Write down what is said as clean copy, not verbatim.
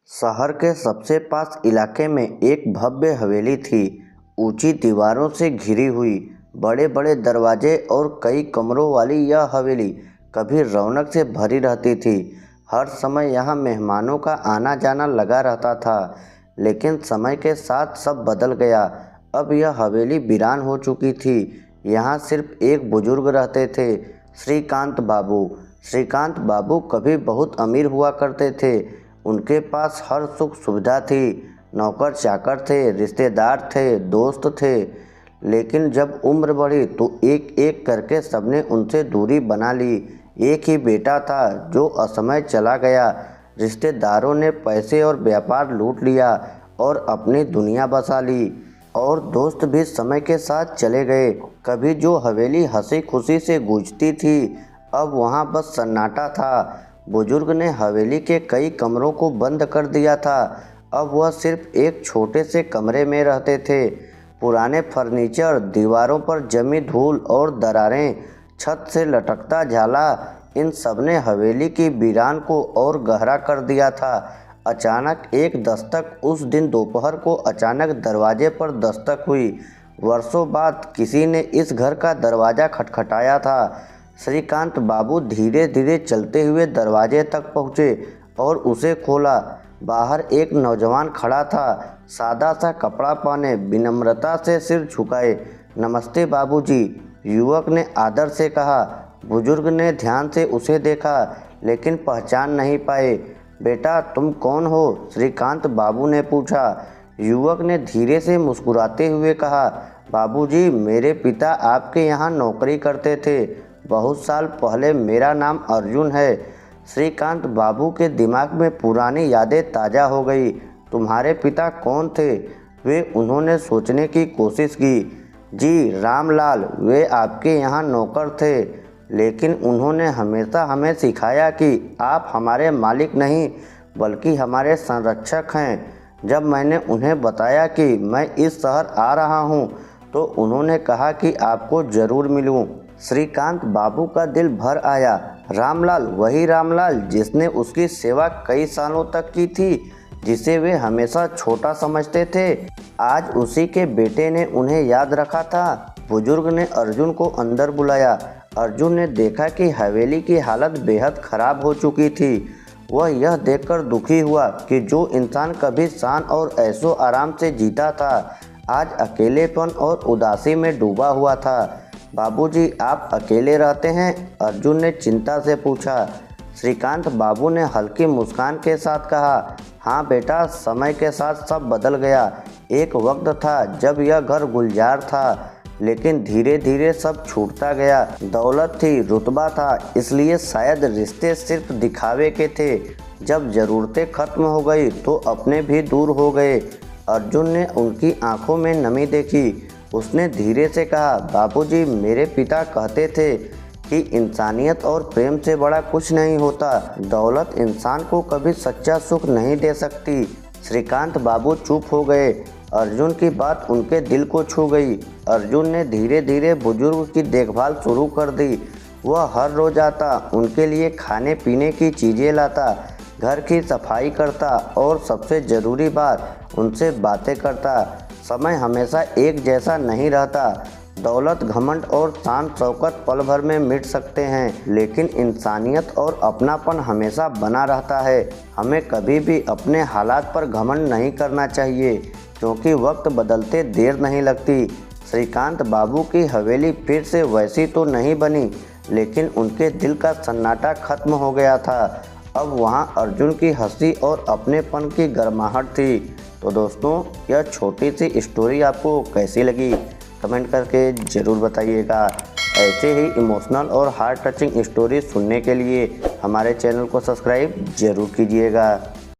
शहर के सबसे पास इलाके में एक भव्य हवेली थी। ऊंची दीवारों से घिरी हुई, बड़े बड़े दरवाजे और कई कमरों वाली यह हवेली कभी रौनक से भरी रहती थी। हर समय यहाँ मेहमानों का आना जाना लगा रहता था। लेकिन समय के साथ सब बदल गया। अब यह हवेली वीरान हो चुकी थी। यहाँ सिर्फ एक बुजुर्ग रहते थे, श्रीकांत बाबू। श्रीकांत बाबू कभी बहुत अमीर हुआ करते थे। उनके पास हर सुख सुविधा थी, नौकर चाकर थे, रिश्तेदार थे, दोस्त थे। लेकिन जब उम्र बढ़ी तो एक एक करके सबने उनसे दूरी बना ली। एक ही बेटा था जो असमय चला गया। रिश्तेदारों ने पैसे और व्यापार लूट लिया और अपनी दुनिया बसा ली। और दोस्त भी समय के साथ चले गए। कभी जो हवेली हंसी खुशी से गूंजती थी, अब वहाँ बस सन्नाटा था। बुजुर्ग ने हवेली के कई कमरों को बंद कर दिया था। अब वह सिर्फ एक छोटे से कमरे में रहते थे। पुराने फर्नीचर, दीवारों पर जमी धूल और दरारें, छत से लटकता झाला, इन सब ने हवेली की वीरान को और गहरा कर दिया था। अचानक एक दस्तक, उस दिन दोपहर को अचानक दरवाजे पर दस्तक हुई। वर्षों बाद किसी ने इस घर का दरवाज़ा खटखटाया था। श्रीकांत बाबू धीरे धीरे चलते हुए दरवाजे तक पहुँचे और उसे खोला। बाहर एक नौजवान खड़ा था, सादा सा कपड़ा पहने, विनम्रता से सिर झुकाए। नमस्ते बाबूजी, युवक ने आदर से कहा। बुजुर्ग ने ध्यान से उसे देखा लेकिन पहचान नहीं पाए। बेटा, तुम कौन हो? श्रीकांत बाबू ने पूछा। युवक ने धीरे से मुस्कुराते हुए कहा, बाबूजी, मेरे पिता आपके यहाँ नौकरी करते थे। बहुत साल पहले। मेरा नाम अर्जुन है। श्रीकांत बाबू के दिमाग में पुरानी यादें ताज़ा हो गई। तुम्हारे पिता कौन थे? वे उन्होंने सोचने की कोशिश की। जी, रामलाल, वे आपके यहाँ नौकर थे। लेकिन उन्होंने हमेशा हमें सिखाया कि आप हमारे मालिक नहीं बल्कि हमारे संरक्षक हैं। जब मैंने उन्हें बताया कि मैं इस शहर आ रहा हूँ तो उन्होंने कहा कि आपको ज़रूर मिलूँ। श्रीकांत बाबू का दिल भर आया। रामलाल, वही रामलाल जिसने उसकी सेवा कई सालों तक की थी, जिसे वे हमेशा छोटा समझते थे। आज उसी के बेटे ने उन्हें याद रखा था। बुजुर्ग ने अर्जुन को अंदर बुलाया। अर्जुन ने देखा कि हवेली की हालत बेहद खराब हो चुकी थी। वह यह देखकर दुखी हुआ कि जो इंसान कभी शान और ऐशो आराम से जीता था, आज अकेलेपन और उदासी में डूबा हुआ था। बाबूजी, आप अकेले रहते हैं? अर्जुन ने चिंता से पूछा। श्रीकांत बाबू ने हल्की मुस्कान के साथ कहा, हाँ बेटा, समय के साथ सब बदल गया। एक वक्त था जब यह घर गुलजार था, लेकिन धीरे धीरे सब छूटता गया। दौलत थी, रुतबा था, इसलिए शायद रिश्ते सिर्फ दिखावे के थे। जब ज़रूरतें खत्म हो गई तो अपने भी दूर हो गए। अर्जुन ने उनकी आंखों में नमी देखी। उसने धीरे से कहा, बाबूजी, मेरे पिता कहते थे कि इंसानियत और प्रेम से बड़ा कुछ नहीं होता। दौलत इंसान को कभी सच्चा सुख नहीं दे सकती। श्रीकांत बाबू चुप हो गए। अर्जुन की बात उनके दिल को छू गई। अर्जुन ने धीरे धीरे बुजुर्ग की देखभाल शुरू कर दी। वह हर रोज़ आता, उनके लिए खाने पीने की चीज़ें लाता, घर की सफाई करता और सबसे ज़रूरी बात, उनसे बातें करता। समय हमेशा एक जैसा नहीं रहता। दौलत, घमंड और शान शौकत पल भर में मिट सकते हैं, लेकिन इंसानियत और अपनापन हमेशा बना रहता है। हमें कभी भी अपने हालात पर घमंड नहीं करना चाहिए, क्योंकि वक्त बदलते देर नहीं लगती। श्रीकांत बाबू की हवेली फिर से वैसी तो नहीं बनी, लेकिन उनके दिल का सन्नाटा खत्म हो गया था। अब वहाँ अर्जुन की हंसी और अपनेपन की गर्माहट थी। तो दोस्तों, यह छोटी सी स्टोरी आपको कैसी लगी कमेंट करके ज़रूर बताइएगा। ऐसे ही इमोशनल और हार्ट टचिंग स्टोरी सुनने के लिए हमारे चैनल को सब्सक्राइब ज़रूर कीजिएगा।